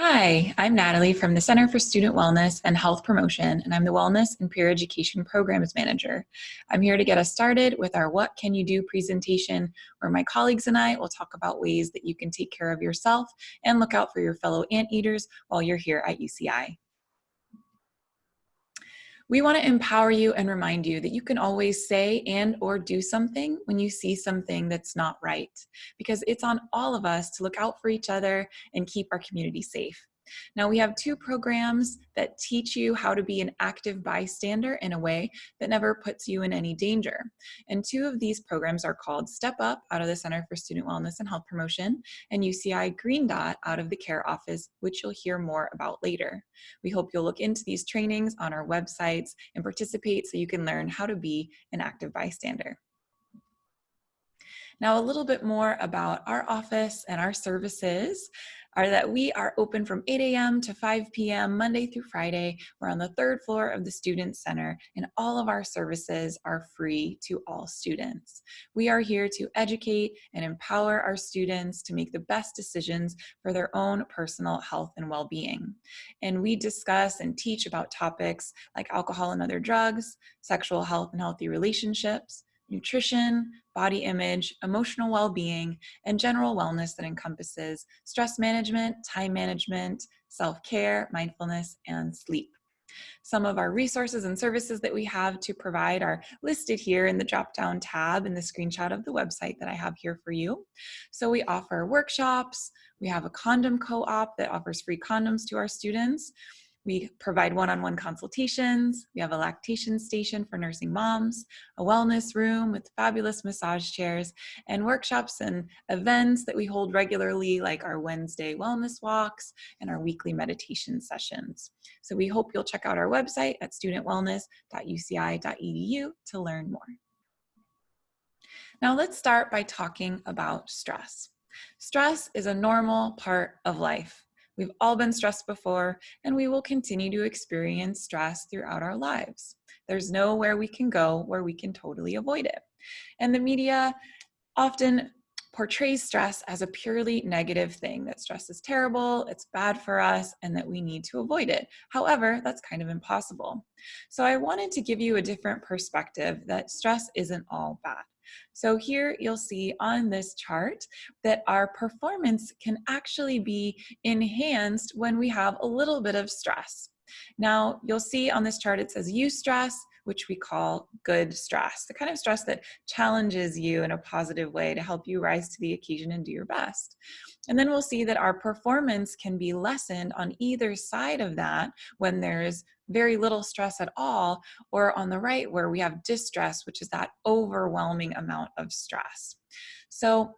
Hi, I'm Natalie from the Center for Student Wellness and Health Promotion, and I'm the Wellness and Peer Education Programs Manager. I'm here to get us started with our What Can You Do presentation, where my colleagues and I will talk about ways that you can take care of yourself and look out for your fellow anteaters while you're here at UCI. We want to empower you and remind you that you can always say and or do something when you see something that's not right, because it's on all of us to look out for each other and keep our community safe. Now, we have two programs that teach you how to be an active bystander in a way that never puts you in any danger. And two of these programs are called Step Up out of the Center for Student Wellness and Health Promotion and UCI Green Dot out of the Care Office, which you'll hear more about later. We hope you'll look into these trainings on our websites and participate so you can learn how to be an active bystander. Now, a little bit more about our office and our services are that we are open from 8 a.m. to 5 p.m. Monday through Friday. We're on the third floor of the Student Center, and all of our services are free to all students. We are here to educate and empower our students to make the best decisions for their own personal health and well-being. And we discuss and teach about topics like alcohol and other drugs, sexual health and healthy relationships, nutrition, body image, emotional well-being, and general wellness that encompasses stress management, time management, self-care, mindfulness, and sleep. Some of our resources and services that we have to provide are listed here in the drop-down tab in the screenshot of the website that I have here for you. So we offer workshops, we have a condom co-op that offers free condoms to our students. We provide one-on-one consultations. We have a lactation station for nursing moms, a wellness room with fabulous massage chairs, and workshops and events that we hold regularly, like our Wednesday wellness walks and our weekly meditation sessions. So we hope you'll check out our website at studentwellness.uci.edu to learn more. Now let's start by talking about stress. Stress is a normal part of life. We've all been stressed before, and we will continue to experience stress throughout our lives. There's nowhere we can go where we can totally avoid it. And the media often portrays stress as a purely negative thing, that stress is terrible, it's bad for us, and that we need to avoid it. However, that's kind of impossible. So I wanted to give you a different perspective that stress isn't all bad. So here you'll see on this chart that our performance can actually be enhanced when we have a little bit of stress. Now, you'll see on this chart it says eustress, which we call good stress, the kind of stress that challenges you in a positive way to help you rise to the occasion and do your best. And then we'll see that our performance can be lessened on either side of that when there's very little stress at all, or on the right where we have distress, which is that overwhelming amount of stress. So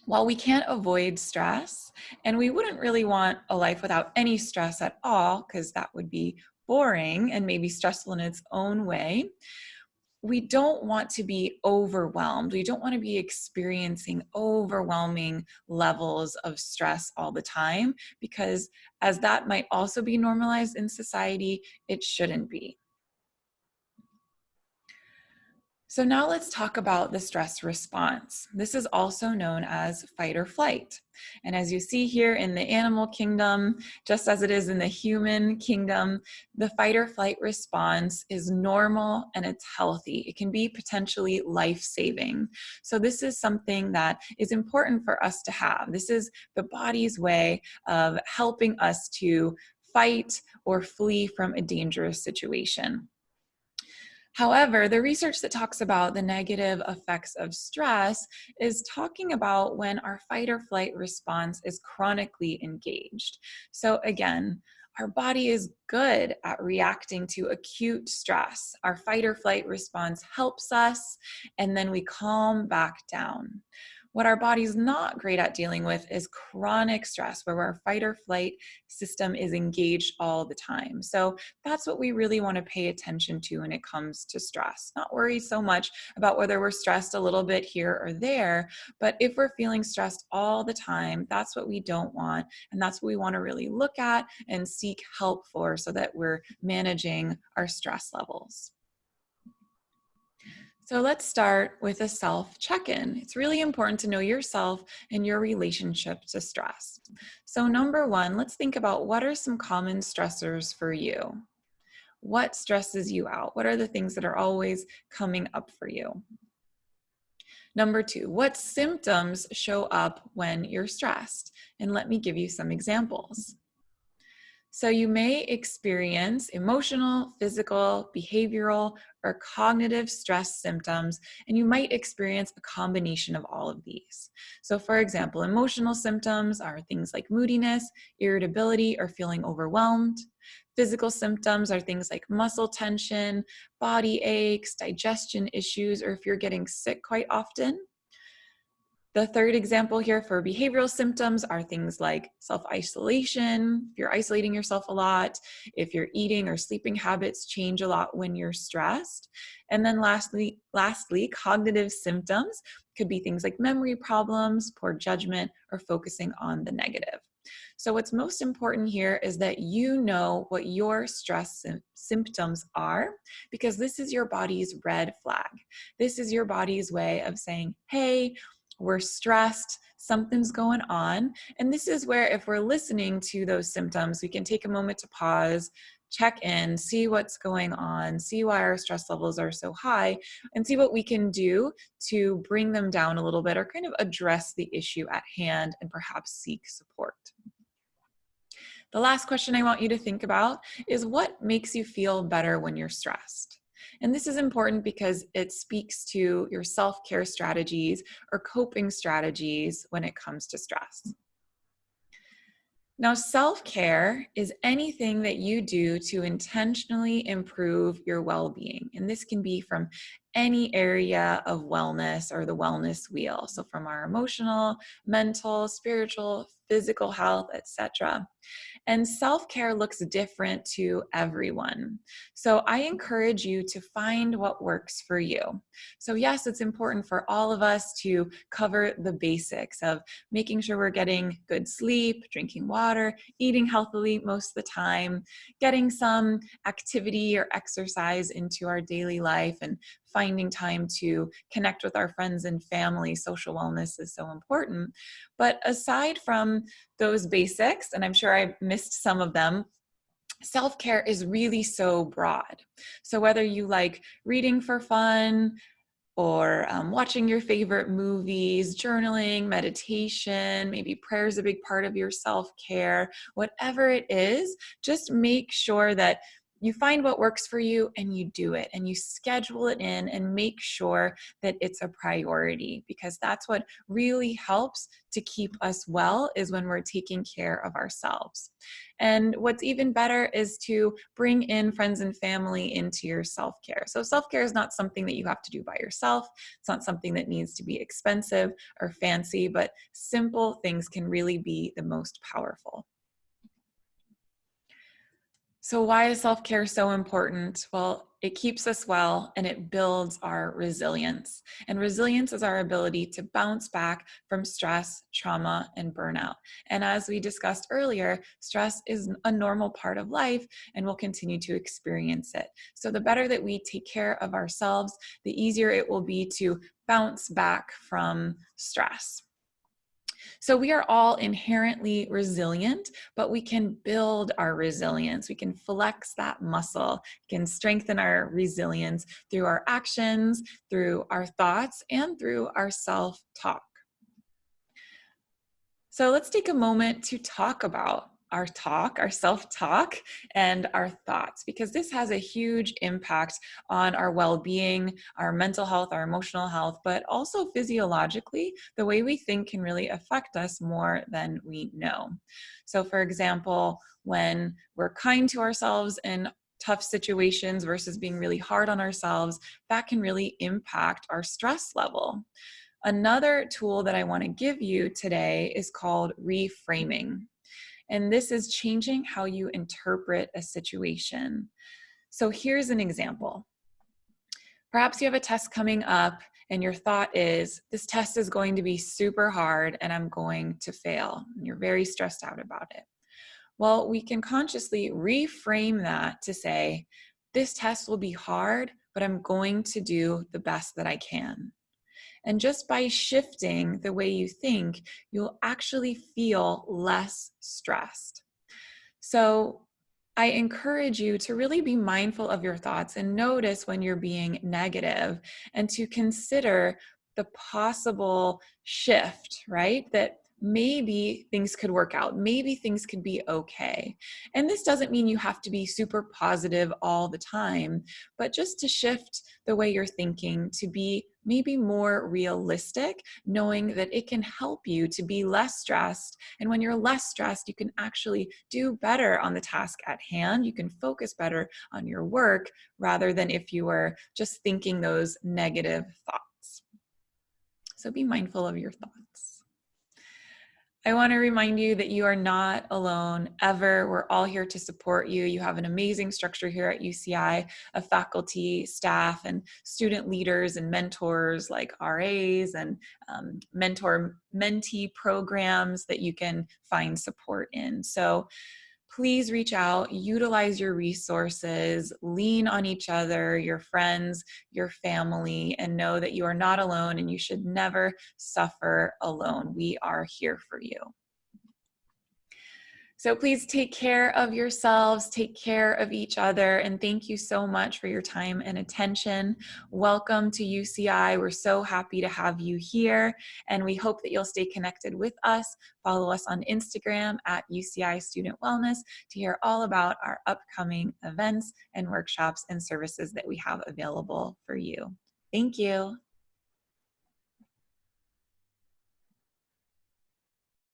while we can't avoid stress, and we wouldn't really want a life without any stress at all, because that would be boring and maybe stressful in its own way, we don't want to be overwhelmed. We don't want to be experiencing overwhelming levels of stress all the time, because as that might also be normalized in society, it shouldn't be. So now let's talk about the stress response. This is also known as fight or flight. And as you see here in the animal kingdom, just as it is in the human kingdom, the fight or flight response is normal and it's healthy. It can be potentially life-saving. So this is something that is important for us to have. This is the body's way of helping us to fight or flee from a dangerous situation. However, the research that talks about the negative effects of stress is talking about when our fight or flight response is chronically engaged. So again, our body is good at reacting to acute stress. Our fight or flight response helps us, and then we calm back down. What our body's not great at dealing with is chronic stress, where our fight or flight system is engaged all the time. So that's what we really want to pay attention to when it comes to stress. Not worry so much about whether we're stressed a little bit here or there, but if we're feeling stressed all the time, that's what we don't want. And that's what we want to really look at and seek help for, so that we're managing our stress levels. So let's start with a self check-in. It's really important to know yourself and your relationship to stress. So number one, let's think about what are some common stressors for you? What stresses you out? What are the things that are always coming up for you? Number two, what symptoms show up when you're stressed? And let me give you some examples. So you may experience emotional, physical, behavioral, or cognitive stress symptoms, and you might experience a combination of all of these. So for example, emotional symptoms are things like moodiness, irritability, or feeling overwhelmed. Physical symptoms are things like muscle tension, body aches, digestion issues, or if you're getting sick quite often. The third example here for behavioral symptoms are things like self-isolation, if you're isolating yourself a lot, if your eating or sleeping habits change a lot when you're stressed. And then lastly, cognitive symptoms could be things like memory problems, poor judgment, or focusing on the negative. So what's most important here is that you know what your stress symptoms are, because this is your body's red flag. This is your body's way of saying, hey, we're stressed, something's going on. And this is where, if we're listening to those symptoms, we can take a moment to pause, check in, see what's going on, see why our stress levels are so high, and see what we can do to bring them down a little bit or kind of address the issue at hand and perhaps seek support. The last question I want you to think about is what makes you feel better when you're stressed? And this is important because it speaks to your self-care strategies or coping strategies when it comes to stress. Now, self-care is anything that you do to intentionally improve your well-being. And this can be from any area of wellness or the wellness wheel. So from our emotional, mental, spiritual, physical health, etc. And self-care looks different to everyone. So I encourage you to find what works for you. So yes, it's important for all of us to cover the basics of making sure we're getting good sleep, drinking water, eating healthily most of the time, getting some activity or exercise into our daily life, and finding time to connect with our friends and family. Social wellness is so important. But aside from those basics, and I'm sure I missed some of them, self-care is really so broad. So whether you like reading for fun, or watching your favorite movies, journaling, meditation, maybe prayer is a big part of your self-care, whatever it is, just make sure that you find what works for you and you do it and you schedule it in and make sure that it's a priority, because that's what really helps to keep us well, is when we're taking care of ourselves. And what's even better is to bring in friends and family into your self-care. So self-care is not something that you have to do by yourself. It's not something that needs to be expensive or fancy, but simple things can really be the most powerful. So why is self-care so important? Well, it keeps us well and it builds our resilience. And resilience is our ability to bounce back from stress, trauma, and burnout. And as we discussed earlier, stress is a normal part of life and we'll continue to experience it. So the better that we take care of ourselves, the easier it will be to bounce back from stress. So we are all inherently resilient, but we can build our resilience. We can flex that muscle, we can strengthen our resilience through our actions, through our thoughts, and through our self-talk. So let's take a moment to talk about our self-talk, and our thoughts, because this has a huge impact on our well-being, our mental health, our emotional health, but also physiologically, the way we think can really affect us more than we know. So for example, when we're kind to ourselves in tough situations versus being really hard on ourselves, that can really impact our stress level. Another tool that I want to give you today is called reframing. And this is changing how you interpret a situation. So here's an example. Perhaps you have a test coming up and your thought is, this test is going to be super hard and I'm going to fail. And you're very stressed out about it. Well, we can consciously reframe that to say, this test will be hard, but I'm going to do the best that I can. And just by shifting the way you think, you'll actually feel less stressed. So I encourage you to really be mindful of your thoughts and notice when you're being negative, and to consider the possible shift, right? That maybe things could work out, maybe things could be okay. And this doesn't mean you have to be super positive all the time, but just to shift the way you're thinking to be maybe more realistic, knowing that it can help you to be less stressed. And when you're less stressed, you can actually do better on the task at hand. You can focus better on your work rather than if you were just thinking those negative thoughts. So be mindful of your thoughts. I want to remind you that you are not alone ever. We're all here to support you. You have an amazing structure here at UCI of faculty, staff, and student leaders and mentors like RAs and mentor-mentee programs that you can find support in. So please reach out, utilize your resources, lean on each other, your friends, your family, and know that you are not alone and you should never suffer alone. We are here for you. So please take care of yourselves, take care of each other, and thank you so much for your time and attention. Welcome to UCI. We're so happy to have you here, and we hope that you'll stay connected with us. Follow us on Instagram at UCI Student Wellness to hear all about our upcoming events and workshops and services that we have available for you. Thank you.